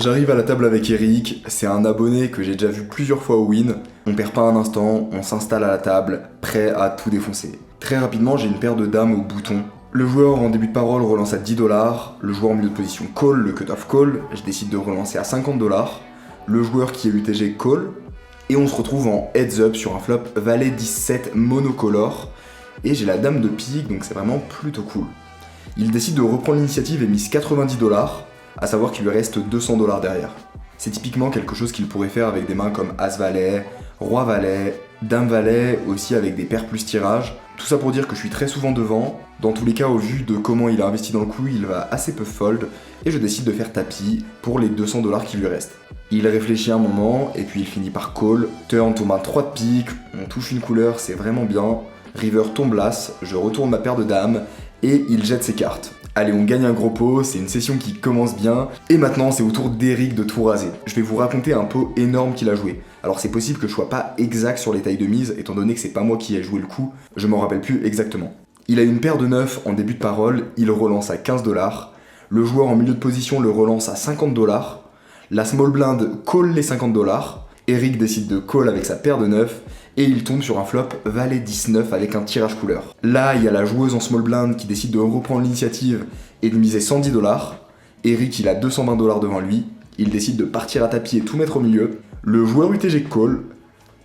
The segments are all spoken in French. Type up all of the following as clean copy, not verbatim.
J'arrive à la table avec Eric, c'est un abonné que j'ai déjà vu plusieurs fois au win. On perd pas un instant, on s'installe à la table, prêt à tout défoncer. Très rapidement, j'ai une paire de dames au bouton. Le joueur en début de parole relance à 10 $, le joueur en milieu de position call, le cut-off call, je décide de relancer à 50 $, le joueur qui est UTG call, et on se retrouve en heads up sur un flop valet 17 monocolore, et j'ai la dame de pique, donc c'est vraiment plutôt cool. Il décide de reprendre l'initiative et mise 90 $, à savoir qu'il lui reste 200 $ derrière. C'est typiquement quelque chose qu'il pourrait faire avec des mains comme As-Valet, Roi-Valet, Dame-Valet, aussi avec des paires plus tirage. Tout ça pour dire que je suis très souvent devant. Dans tous les cas, au vu de comment il a investi dans le coup, il va assez peu fold, et je décide de faire tapis pour les 200 $ qui lui restent. Il réfléchit un moment, et puis il finit par call. Turn tombe un 3 de pique, on touche une couleur, c'est vraiment bien. River tombe l'as, je retourne ma paire de dames, et il jette ses cartes. Allez, on gagne un gros pot, c'est une session qui commence bien, et maintenant c'est au tour d'Eric de tout raser. Je vais vous raconter un pot énorme qu'il a joué. Alors c'est possible que je sois pas exact sur les tailles de mise, étant donné que c'est pas moi qui ai joué le coup, je m'en rappelle plus exactement. Il a une paire de 9 en début de parole, il relance à 15 $, le joueur en milieu de position le relance à 50 $, la small blind call les 50 $, Eric décide de call avec sa paire de 9, et il tombe sur un flop valet 19 avec un tirage couleur. Là, il y a la joueuse en small blind qui décide de reprendre l'initiative et de miser 110 $. Eric, il a 220 $ devant lui. Il décide de partir à tapis et tout mettre au milieu. Le joueur UTG call,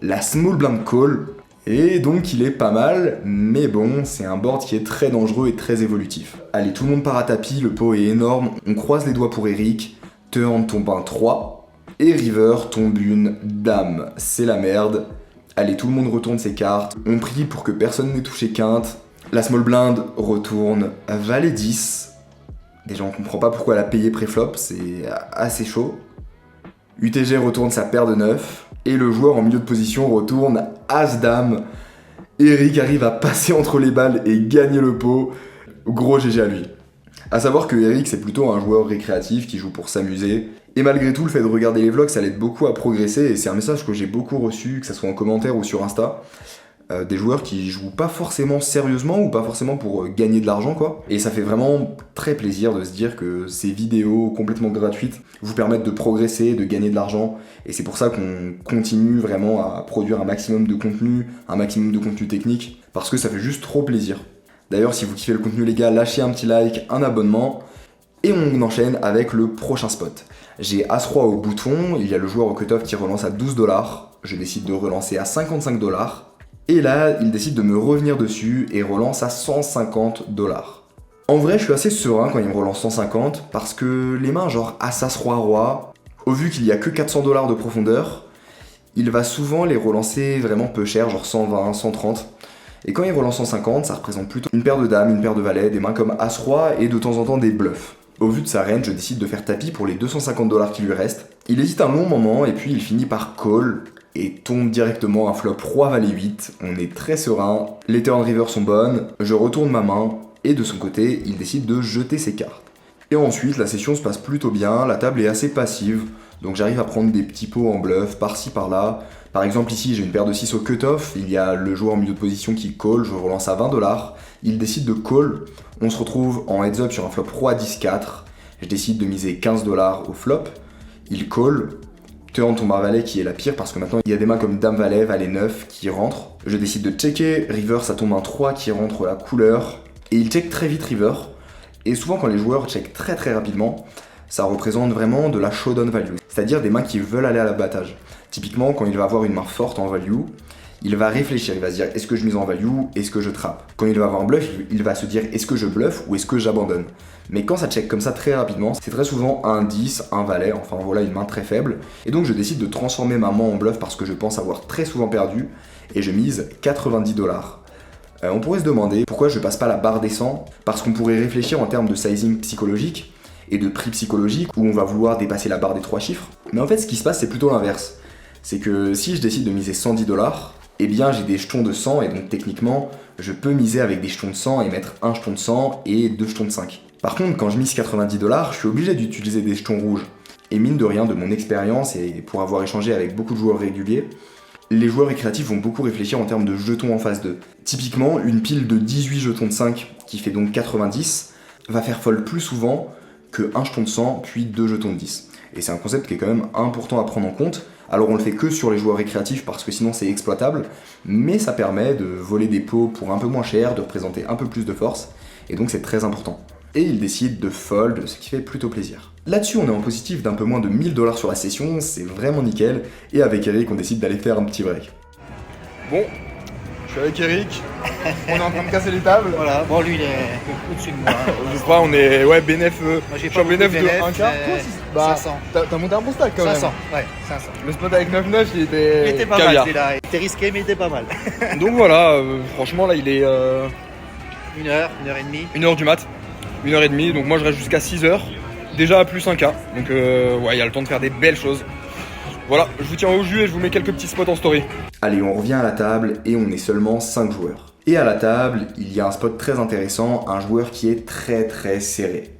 la small blind call, et donc il est pas mal, mais bon, c'est un board qui est très dangereux et très évolutif. Allez, tout le monde part à tapis, le pot est énorme, on croise les doigts pour Eric. Turn tombe un 3, et river tombe une dame. C'est la merde. Allez, tout le monde retourne ses cartes, on prie pour que personne n'ait touché quinte. La small blind retourne valet 10. Déjà, on comprend pas pourquoi elle a payé pré-flop, c'est assez chaud. UTG retourne sa paire de 9. Et le joueur en milieu de position retourne As-Dame. Eric arrive à passer entre les balles et gagner le pot. Gros GG à lui. A savoir que Eric, c'est plutôt un joueur récréatif qui joue pour s'amuser. Et malgré tout, le fait de regarder les vlogs, ça l'aide beaucoup à progresser, et c'est un message que j'ai beaucoup reçu, que ce soit en commentaire ou sur Insta, des joueurs qui jouent pas forcément sérieusement ou pas forcément pour gagner de l'argent, quoi. Et ça fait vraiment très plaisir de se dire que ces vidéos complètement gratuites vous permettent de progresser, de gagner de l'argent, et c'est pour ça qu'on continue vraiment à produire un maximum de contenu technique, parce que ça fait juste trop plaisir. D'ailleurs, si vous kiffez le contenu les gars, lâchez un petit like, un abonnement, et on enchaîne avec le prochain spot. J'ai As-Roi au bouton, il y a le joueur au cut-off qui relance à 12 $, je décide de relancer à 55 $, et là, il décide de me revenir dessus et relance à 150 $. En vrai, je suis assez serein quand il me relance 150, parce que les mains genre As-Roi, au vu qu'il y a que 400 $ de profondeur, il va souvent les relancer vraiment peu cher, genre 120, 130. Et quand il relance 150, ça représente plutôt une paire de dames, une paire de valets, des mains comme As-Roi et de temps en temps des bluffs. Au vu de sa range, je décide de faire tapis pour les 250 $ qui lui restent. Il hésite un long moment et puis il finit par call et tombe directement un flop Roi-Valet 8. On est très serein, les turn river sont bonnes, je retourne ma main et de son côté, il décide de jeter ses cartes. Et ensuite, la session se passe plutôt bien, la table est assez passive, donc j'arrive à prendre des petits pots en bluff par-ci par-là. Par exemple ici j'ai une paire de 6 au cut-off, il y a le joueur en milieu de position qui call, je relance à 20 $, il décide de call, on se retrouve en heads up sur un flop Roi 10-4, je décide de miser 15 $ au flop, il call, turn tombe un valet qui est la pire parce que maintenant il y a des mains comme Dame Valet, Valet 9 qui rentrent, je décide de checker, river ça tombe un 3 qui rentre la couleur, et il check très vite river, et souvent quand les joueurs check très très rapidement, ça représente vraiment de la showdown value, c'est-à-dire des mains qui veulent aller à l'abattage. Typiquement, quand il va avoir une main forte en value, il va réfléchir, il va se dire est-ce que je mise en value, est-ce que je trappe. Quand il va avoir un bluff, il va se dire est-ce que je bluffe ou est-ce que j'abandonne. Mais quand ça check comme ça très rapidement, c'est très souvent un 10, un valet, enfin voilà une main très faible. Et donc je décide de transformer ma main en bluff parce que je pense avoir très souvent perdu et je mise 90 $. On pourrait se demander pourquoi je passe pas la barre des 100, parce qu'on pourrait réfléchir en termes de sizing psychologique et de prix psychologique où on va vouloir dépasser la barre des 3 chiffres. Mais en fait ce qui se passe c'est plutôt l'inverse. C'est que si je décide de miser 110 $, eh bien j'ai des jetons de 100 et donc techniquement je peux miser avec des jetons de 100 et mettre un jeton de 100 et deux jetons de 5. Par contre quand je mise 90 $, je suis obligé d'utiliser des jetons rouges. Et mine de rien de mon expérience et pour avoir échangé avec beaucoup de joueurs réguliers, les joueurs récréatifs vont beaucoup réfléchir en termes de jetons en phase 2. Typiquement une pile de 18 jetons de 5 qui fait donc 90 va faire fold plus souvent que un jeton de 100 puis deux jetons de 10. et c'est un concept qui est quand même important à prendre en compte. Alors on le fait que sur les joueurs récréatifs parce que sinon c'est exploitable, mais ça permet de voler des pots pour un peu moins cher, de représenter un peu plus de force, et donc c'est très important. Et il décide de fold, ce qui fait plutôt plaisir. Là-dessus on est en positif d'un peu moins de 1000$ sur la session, c'est vraiment nickel, et avec Eric on décide d'aller faire un petit break. Bon, je suis avec Eric, on est en train de casser les tables. Voilà, bon lui il est au-dessus de moi. Je crois on est bénéf, Moi j'ai je pas suis bénéf beaucoup de bénéf, 1 quart. mais Bah, 500. t'as monté un bon stack quand 500, même. ouais, 500. Le spot avec 9-9 il était... Il était pas caviar. mal celui-là, il était risqué mais il était pas mal. Donc voilà, franchement là il est 1 heure, 1h30. 1h du mat, 1h30, donc moi je reste jusqu'à 6h, déjà à plus 1K, donc ouais il y a le temps de faire des belles choses. Voilà, je vous tiens au jus et je vous mets quelques petits spots en story. Allez, on revient à la table et on est seulement 5 joueurs. Et à la table, il y a un spot très intéressant, un joueur qui est très serré.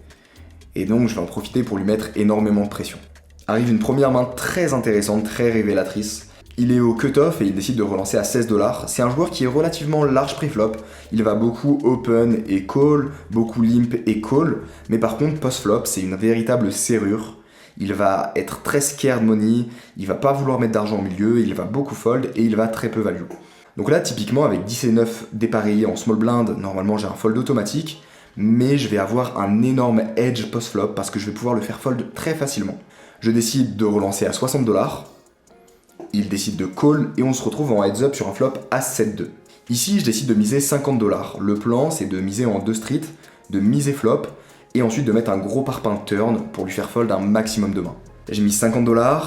Et donc je vais en profiter pour lui mettre énormément de pression. Arrive une première main très intéressante, très révélatrice. Il est au cut-off et il décide de relancer à 16$. C'est un joueur qui est relativement large pré-flop. Il va beaucoup open et call, beaucoup limp et call. Mais par contre, post-flop, c'est une véritable serrure. Il va être très scared money, il va pas vouloir mettre d'argent au milieu, il va beaucoup fold et il va très peu value. Donc là, typiquement, avec 10 et 9 dépareillés en small blind, normalement j'ai un fold automatique, mais je vais avoir un énorme edge post-flop parce que je vais pouvoir le faire fold très facilement. Je décide de relancer à 60$, il décide de call et on se retrouve en heads up sur un flop à 7-2. Ici, je décide de miser 50$. Le plan, c'est de miser en 2 streets, de miser flop, et ensuite de mettre un gros parpaing turn pour lui faire fold un maximum de mains. J'ai mis 50$,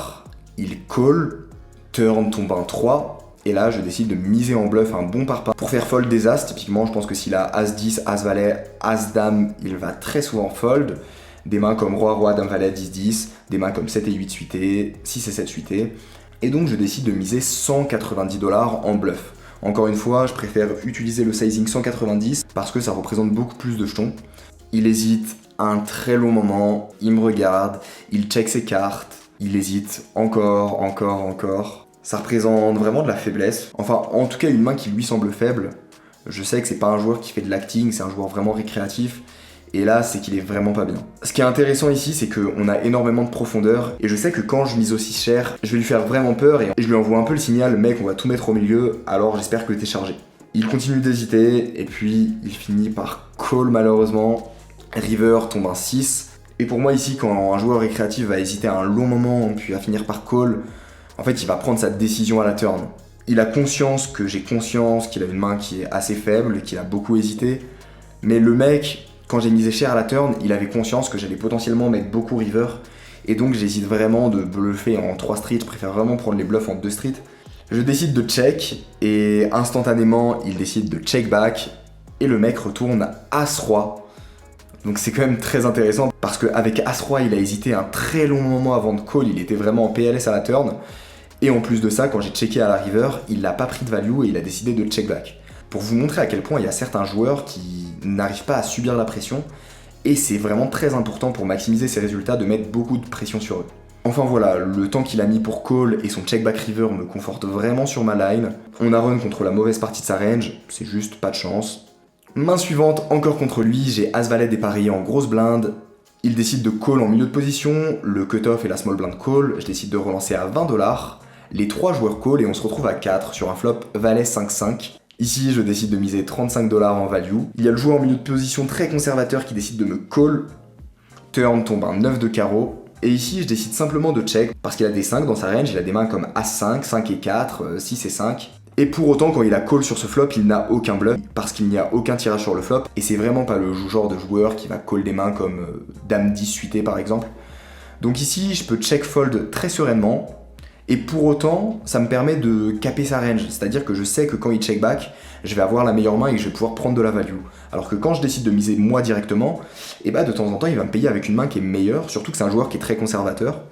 il call, turn tombe un 3, et là je décide de miser en bluff un bon parpaing pour faire fold des as. Typiquement je pense que s'il a as-10, as-valet, as-dame, il va très souvent fold. Des mains comme roi-roi, dame-valet, 10-10, des mains comme 7 et 8 suités, 6 et 7 suités. Et donc je décide de miser 190$ en bluff. Encore une fois, je préfère utiliser le sizing 190 parce que ça représente beaucoup plus de jetons. Il hésite un très long moment, il me regarde, il check ses cartes, il hésite encore. Ça représente vraiment de la faiblesse. Enfin, en tout cas, une main qui lui semble faible. Je sais que c'est pas un joueur qui fait de l'acting, c'est un joueur vraiment récréatif. Et là, c'est qu'il est vraiment pas bien. Ce qui est intéressant ici, c'est qu'on a énormément de profondeur. Et je sais que quand je mise aussi cher, je vais lui faire vraiment peur. Et je lui envoie un peu le signal, mec, on va tout mettre au milieu, alors j'espère que t'es chargé. Il continue d'hésiter, et puis il finit par call malheureusement. River tombe un 6. Et pour moi ici, quand un joueur récréatif va hésiter un long moment, puis va finir par call, en fait il va prendre sa décision à la turn. Il a conscience que j'ai conscience qu'il a une main qui est assez faible, qu'il a beaucoup hésité. Mais le mec, quand j'ai misé cher à la turn, il avait conscience que j'allais potentiellement mettre beaucoup river. Et donc j'hésite vraiment de bluffer en 3 streets, je préfère vraiment prendre les bluffs en 2 streets. Je décide de check, et instantanément il décide de check back, et le mec retourne As-Roi. Donc c'est quand même très intéressant parce qu'avec As-Roi, il a hésité un très long moment avant de call, il était vraiment en PLS à la turn. Et en plus de ça, quand j'ai checké à la river, il n'a pas pris de value et il a décidé de check back. Pour vous montrer à quel point il y a certains joueurs qui n'arrivent pas à subir la pression, et c'est vraiment très important pour maximiser ses résultats de mettre beaucoup de pression sur eux. Enfin voilà, le temps qu'il a mis pour call et son check back river me conforte vraiment sur ma line. On a run contre la mauvaise partie de sa range, c'est juste pas de chance. Main suivante, encore contre lui, j'ai As-Valet dépareillé en grosse blinde. Il décide de call en milieu de position, le cut-off et la small blind call, je décide de relancer à 20$. Les 3 joueurs call et on se retrouve à 4 sur un flop Valet 5-5. Ici, je décide de miser 35$ en value. Il y a le joueur en milieu de position très conservateur qui décide de me call. Turn tombe un 9 de carreau. Et ici, je décide simplement de check parce qu'il a des 5 dans sa range, il a des mains comme As-5, 5 et 4, 6 et 5. Et pour autant, quand il a call sur ce flop, il n'a aucun bluff parce qu'il n'y a aucun tirage sur le flop. Et c'est vraiment pas le genre de joueur qui va call des mains comme Dame 10 suité par exemple. Donc ici, je peux check fold très sereinement. Et pour autant, ça me permet de caper sa range. C'est-à-dire que je sais que quand il check back, je vais avoir la meilleure main et que je vais pouvoir prendre de la value. Alors que quand je décide de miser moi directement, et bah de temps en temps, il va me payer avec une main qui est meilleure. Surtout que c'est un joueur qui est très conservateur.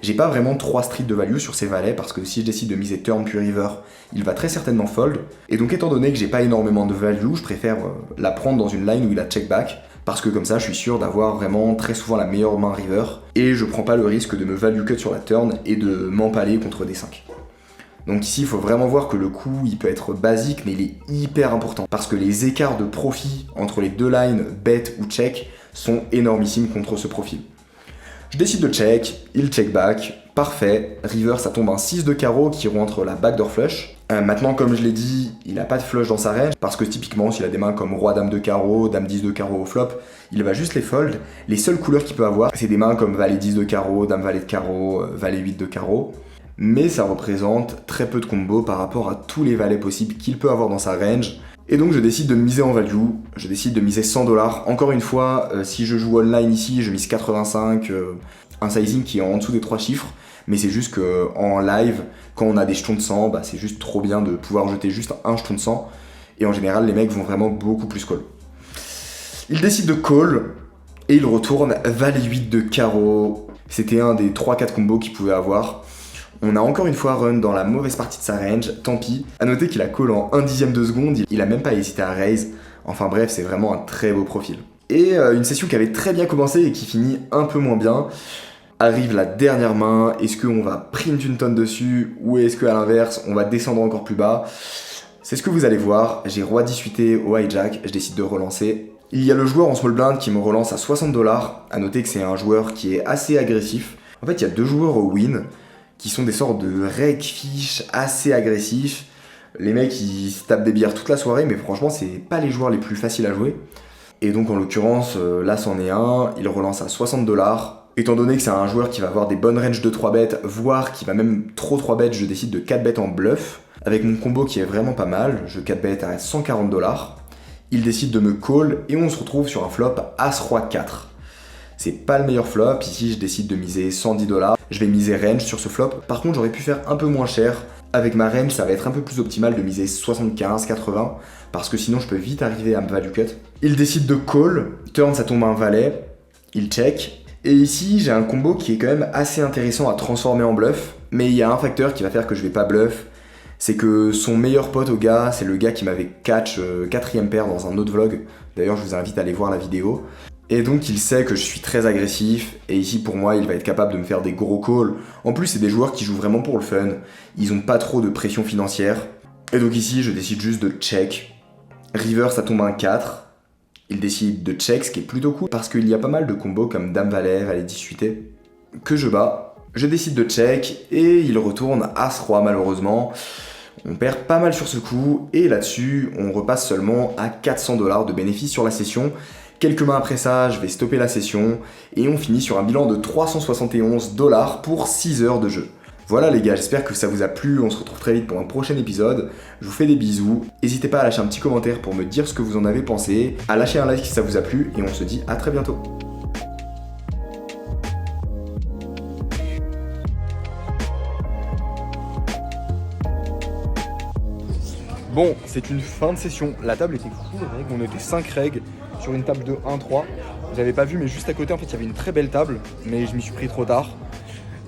J'ai pas vraiment 3 streets de value sur ses valets parce que si je décide de miser turn puis river, il va très certainement fold. Et donc étant donné que j'ai pas énormément de value, je préfère la prendre dans une line où il a check back parce que comme ça je suis sûr d'avoir vraiment très souvent la meilleure main river et je prends pas le risque de me value cut sur la turn et de m'empaler contre des 5. Donc ici il faut vraiment voir que le coup il peut être basique mais il est hyper important parce que les écarts de profit entre les deux lines bet ou check sont énormissimes contre ce profil. Je décide de check, il check back, parfait. River, ça tombe un 6 de carreau qui rentre la backdoor flush. Maintenant, comme je l'ai dit, il a pas de flush dans sa range, parce que typiquement, s'il a des mains comme roi dame de carreau, dame 10 de carreau au flop, il va juste les fold. Les seules couleurs qu'il peut avoir, c'est des mains comme valet 10 de carreau, dame valet de carreau, valet 8 de carreau. Mais ça représente très peu de combos par rapport à tous les valets possibles qu'il peut avoir dans sa range. Et donc je décide de miser en value, je décide de miser 100 $. Encore une fois, si je joue online ici, je mise 85, un sizing qui est en dessous des 3 chiffres. Mais c'est juste qu'en live, quand on a des jetons de 100, bah c'est juste trop bien de pouvoir jeter juste un jeton de 100. Et en général, les mecs vont vraiment beaucoup plus call. Il décide de call, et il retourne valet 8 de carreau. C'était un des 3-4 combos qu'il pouvait avoir. On a encore une fois run dans la mauvaise partie de sa range, tant pis. A noter qu'il a call en 1/10 de seconde, il a même pas hésité à raise. Enfin bref, c'est vraiment un très beau profil. Et une session qui avait très bien commencé et qui finit un peu moins bien. Arrive la dernière main, est-ce qu'on va print une tonne dessus ou est-ce qu'à l'inverse, on va descendre encore plus bas? C'est ce que vous allez voir, j'ai roi 18 au hijack, je décide de relancer. Il y a le joueur en small blind qui me relance à 60 $. À noter que c'est un joueur qui est assez agressif. En fait, il y a deux joueurs au win qui sont des sortes de reg fish assez agressifs. Les mecs, ils se tapent des bières toute la soirée, mais franchement, c'est pas les joueurs les plus faciles à jouer. Et donc, en l'occurrence, là, c'en est un, il relance à 60 $. Étant donné que c'est un joueur qui va avoir des bonnes ranges de 3 bêtes, voire qui va même trop 3 bêtes, je décide de 4 bêtes en bluff. Avec mon combo qui est vraiment pas mal, je 4 bêtes à 140 $. Il décide de me call et on se retrouve sur un flop As-Roi 4. C'est pas le meilleur flop, ici je décide de miser 110 $. Je vais miser range sur ce flop. Par contre, j'aurais pu faire un peu moins cher. Avec ma range, ça va être un peu plus optimal de miser 75, 80, parce que sinon je peux vite arriver à me value cut. Il décide de call, turn ça tombe un valet, il check. Et ici, j'ai un combo qui est quand même assez intéressant à transformer en bluff, mais il y a un facteur qui va faire que je vais pas bluff, c'est que son meilleur pote au gars, c'est le gars qui m'avait catch 4ème paire dans un autre vlog, d'ailleurs je vous invite à aller voir la vidéo, et donc il sait que je suis très agressif, et ici pour moi il va être capable de me faire des gros calls. En plus c'est des joueurs qui jouent vraiment pour le fun, ils ont pas trop de pression financière, et donc ici je décide juste de check, river ça tombe un 4, il décide de check, ce qui est plutôt cool, parce qu'il y a pas mal de combos comme Dame-Valet, Valet 18 que je bats. Je décide de check, et il retourne As-Roi malheureusement. On perd pas mal sur ce coup, et là-dessus, on repasse seulement à 400 $ de bénéfice sur la session. Quelques mains après ça, je vais stopper la session, et on finit sur un bilan de 371 $ pour 6 heures de jeu. Voilà les gars, j'espère que ça vous a plu, on se retrouve très vite pour un prochain épisode. Je vous fais des bisous, n'hésitez pas à lâcher un petit commentaire pour me dire ce que vous en avez pensé, à lâcher un like si ça vous a plu, et on se dit à très bientôt. Bon, c'est une fin de session, la table était cool, on était 5 reg sur une table de 1-3. J'avais pas vu, mais juste à côté en fait il y avait une très belle table, mais je m'y suis pris trop tard.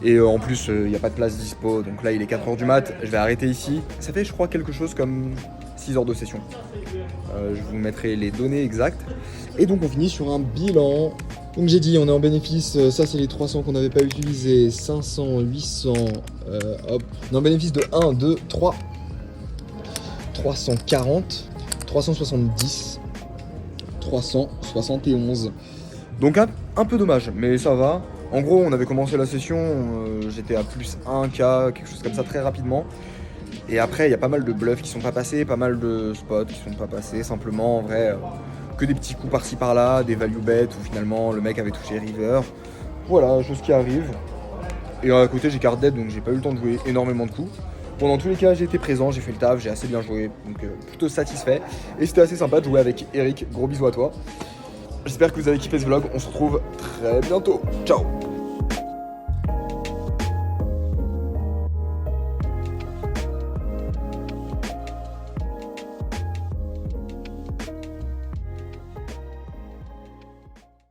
Et en plus, il n'y a pas de place dispo, donc là il est 4h du mat, je vais arrêter ici. Ça fait je crois quelque chose comme 6 heures de session. Je vous mettrai les données exactes. Et donc on finit sur un bilan. Donc j'ai dit, on est en bénéfice, ça c'est les 300 qu'on n'avait pas utilisés, 500, 800, hop. On est en bénéfice de 1, 2, 3, 340, 370, 371. Donc un peu dommage, mais ça va. En gros, on avait commencé la session, j'étais à plus 1K, quelque chose comme ça très rapidement. Et après, il y a pas mal de bluffs qui sont pas passés, pas mal de spots qui sont pas passés. Simplement, en vrai, que des petits coups par-ci par-là, des value bets où finalement le mec avait touché river. Voilà, chose qui arrive. Et à côté, j'ai card dead, donc j'ai pas eu le temps de jouer énormément de coups. Bon, dans tous les cas, j'ai été présent, j'ai fait le taf, j'ai assez bien joué, donc plutôt satisfait. Et c'était assez sympa de jouer avec Eric, gros bisous à toi. J'espère que vous avez kiffé ce vlog, on se retrouve très bientôt. Ciao!